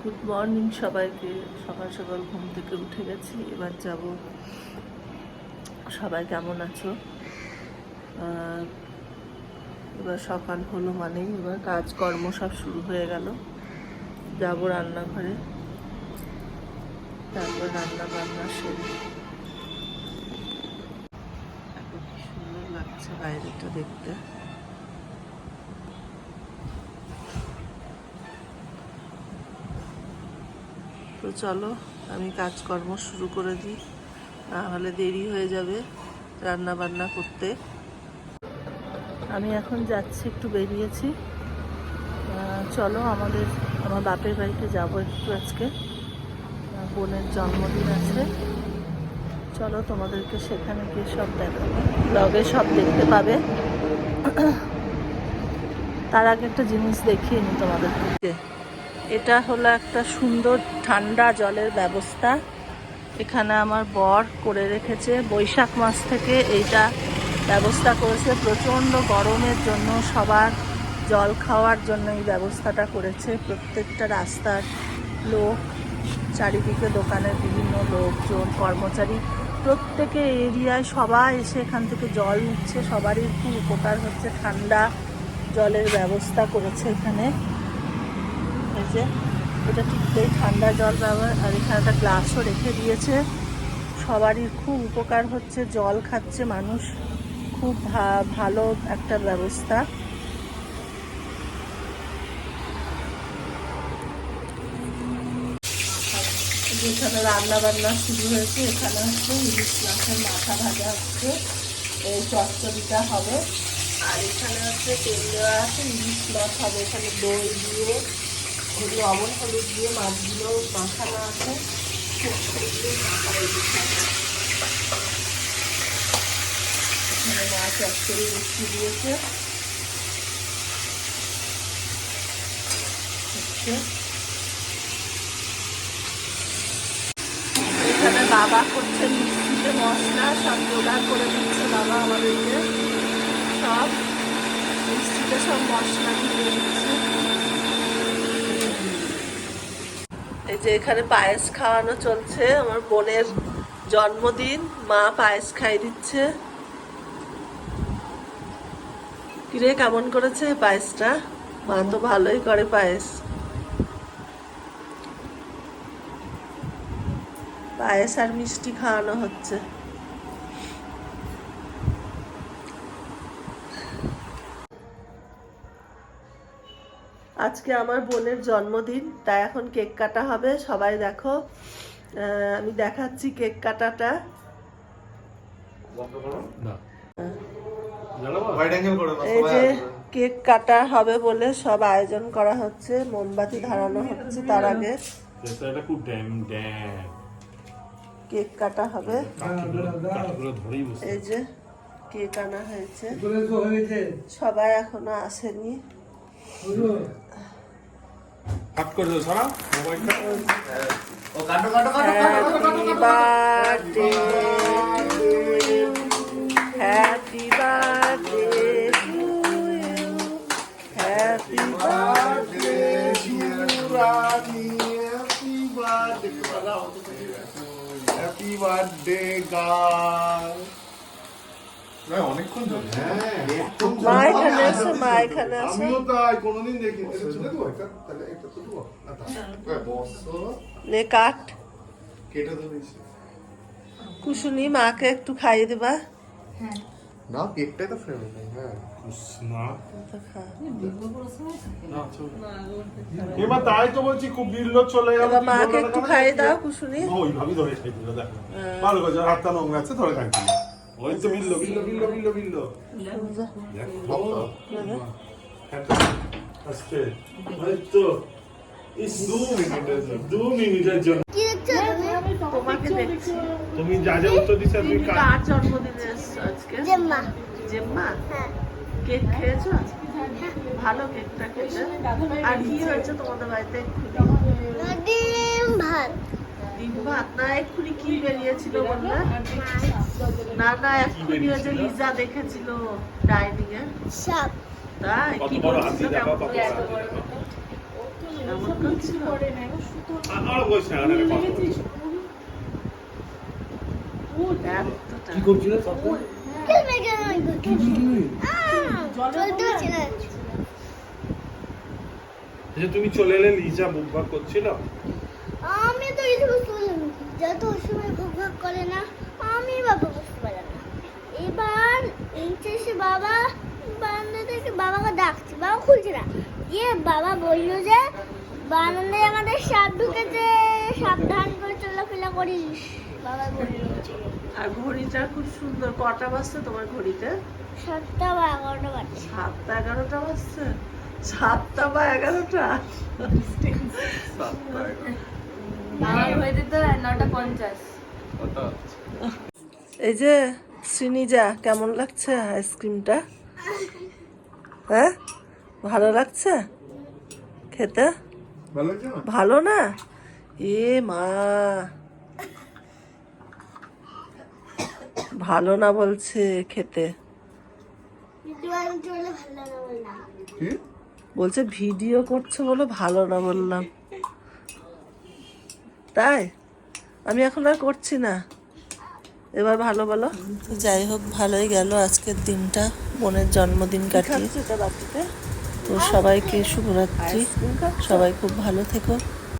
Good morning সবাইকে। সকাল সকাল ঘুম থেকে উঠে গেছি, এবার যাব। সবাই কেমন আছো? এবার সকাল হলো মানেই এবার কাজকর্ম সব শুরু হয়ে গেল। যাব রান্নাঘরে, তারপর রান্না বান্না সেরে। এত কি সুন্দর লাগছে বাইরেটা দেখতে। তো চলো আমি কাজকর্ম শুরু করে দিই, না হলে দেরি হয়ে যাবে রান্না বান্না করতে। আমি এখন যাচ্ছি, একটু বেরিয়েছি। চলো আমার বাপের বাড়িতে যাব একটু আজকে। বোনের জন্মদিন আছে, চলো তোমাদেরকে সেখানে গিয়ে সব দেখাবো, ব্লগে সব দেখতে পাবে। তার আগে একটা জিনিস দেখিয়ে নিই তোমাদেরকে। এটা হলো একটা সুন্দর ঠান্ডা জলের ব্যবস্থা। এখানে আমার বর করে রেখেছে, বৈশাখ মাস থেকে এইটা ব্যবস্থা করেছে। প্রচণ্ড গরমের জন্য সবার জল খাওয়ার জন্য এই ব্যবস্থাটা করেছে। প্রত্যেকটা রাস্তার লোক, চারিদিকে দোকানের বিভিন্ন লোকজন, কর্মচারী, প্রত্যেকে এরিয়ায় সবাই এসে এখান থেকে জল নিচ্ছে। সবারই খুব উপকার হচ্ছে। ঠান্ডা জলের ব্যবস্থা করেছে এখানে। এই যে এটা ঠিক ঠান্ডা জল ব্যবহার, আর এখানে একটা গ্লাসও রেখে দিয়েছে। সবারই খুব উপকার হচ্ছে, জল খাচ্ছে মানুষ। খুব ভালো একটা ব্যবস্থা। যেখানে রান্না বান্না শুরু হয়েছে, এখানে হচ্ছে ইলিশ মাছের মাথা ভাজা হচ্ছে, এই চচ্চড়িটা হবে। আর এখানে হচ্ছে তেল দেওয়া আছে, ইলিশ মাছ হবে। এখানে দই দিয়ে, লবণ হলুদ দিয়ে মাছগুলো মাখানো আছে। এখানে মাছ চচ্চড়ি মিষ্টি দিয়েছে। এখানে বাবা করছে মিষ্টিতে মশলা, সব জোগাড় করে দিচ্ছে বাবা আমাদেরকে। সব মিষ্টিতে সব মশলা দিয়ে দিচ্ছে। এই যে এখানে পায়েস খাওয়ানো চলছে, আমার বোনের জন্মদিন, মা পায়েস খাই দিচ্ছে। কিরে কেমন করেছে পায়েসটা? মা তো ভালোই করে পায়েস। পায়েস আর মিষ্টি খাওয়ানো হচ্ছে। আজকে আমার বোনের জন্মদিন, তাই এখন কেক কাটা হবে। সবাই দেখো, আমি দেখাচ্ছি কেক কাটাটা। এই যে কেক কাটা হবে বলে সব আয়োজন করা হচ্ছে, মোমবাতি ধরানো হচ্ছে। তার আগে কেক কাটা হবে। এই যে কেক আনা হয়েছে, সবাই এখনো আসেনি। Happy birthday to you. Happy birthday to you. Happy birthday to Rani. Happy birthday. Happy birthday, God. অনেকক্ষণ ধরে। মা এখানে আছে, মা এখানে আছে। আমিও তাই কোনোদিন দেখিনি। এটা ছিল তো একটা, তাহলে একটা তো দেবো না। তাহলে বসো। লে কাট। কেটে দিয়েছি। কুসুনি মাকে একটু খাইয়ে দিবা। হ্যাঁ। না কেকটাই তো ফ্রেমে নেই। হ্যাঁ। কুসনা। তো খা। এবার তাই তো বলছি খুব বিল্লো চলে গেল। এবার মাকে একটু খাইয়ে দাও কুসুনি। ওই ভাবি ধরে খাই দিল দেখো। ভালো করে হাতটা নোংরা আছে ধরে খাই দিল। ওই তো বিল্লো। দেখো। আস্তে। ওই তো ইস 2 মিনিটের জন্য। কি দেখছো তুমি? তোমাকে দেখছি। তুমি যা যা উত্তর দিছো তুমি কার জন্মদিনে এসেছো আজকে? জেম্মা। জেম্মা? হ্যাঁ। কেক খেয়েছো? ভালো কেকটা খেতে। আর কি হয়েছে তোমাদের বাড়িতে? ডিম ভাত। ডিম ভাত না, এক্ষুনি কি বেরিয়েছিল বললে? না না, এক্ষুনি ওই যে লিজা দেখেছিল ডাইনিং এ। সাপ। তাই কি বলছিল? কেমন এমন করছিল? এতটা। কি করছিল তখন? আচ্ছা তুমি চলে এলে লিজা বুকবাক করছিল? আমি তো কিছু বুঝতে পারলাম না, যত ওই সময় ভোগ করে না আমি বাবা বুঝতে পারলাম না। এবার এসে বাবা বারান্দা থেকে বাবাকে ডাকছে, বাবা খুলছে না, দিয়ে বাবা বললো যে বারান্দায় আমাদের সাপ ঢুকেছে, সাবধান করে চলাফেরা করিস, বাবা বললো। আর ঘড়িটা খুব সুন্দর। কটা বাজছে তোমার ঘড়িতে? 7টা বা 11টা বাজছে। 7টা 11টা বাজছে। 7টা বা 11টা। আমার হয়ে যেত 9:50। এই যে শ্রীনিজা, কেমন লাগছে আইসক্রিমটা? হ্যাঁ, ভালো লাগছে খেতে? ভালো লাগছে না? ভালো না? এ মা, ভালো না বলছে খেতে। কিন্তু আমি চলে ভালো না বললাম। কি? বলছে ভিডিও করছে বলে ভালো না বললাম। তাই আমি এখন আর করছি না, এবার ভালো বলো। যাই হোক, ভালোই গেল আজকের দিনটা, বোনের জন্মদিন কাটিয়ে। তো সবাইকে শুভরাত্রি, সবাই খুব ভালো থেকো।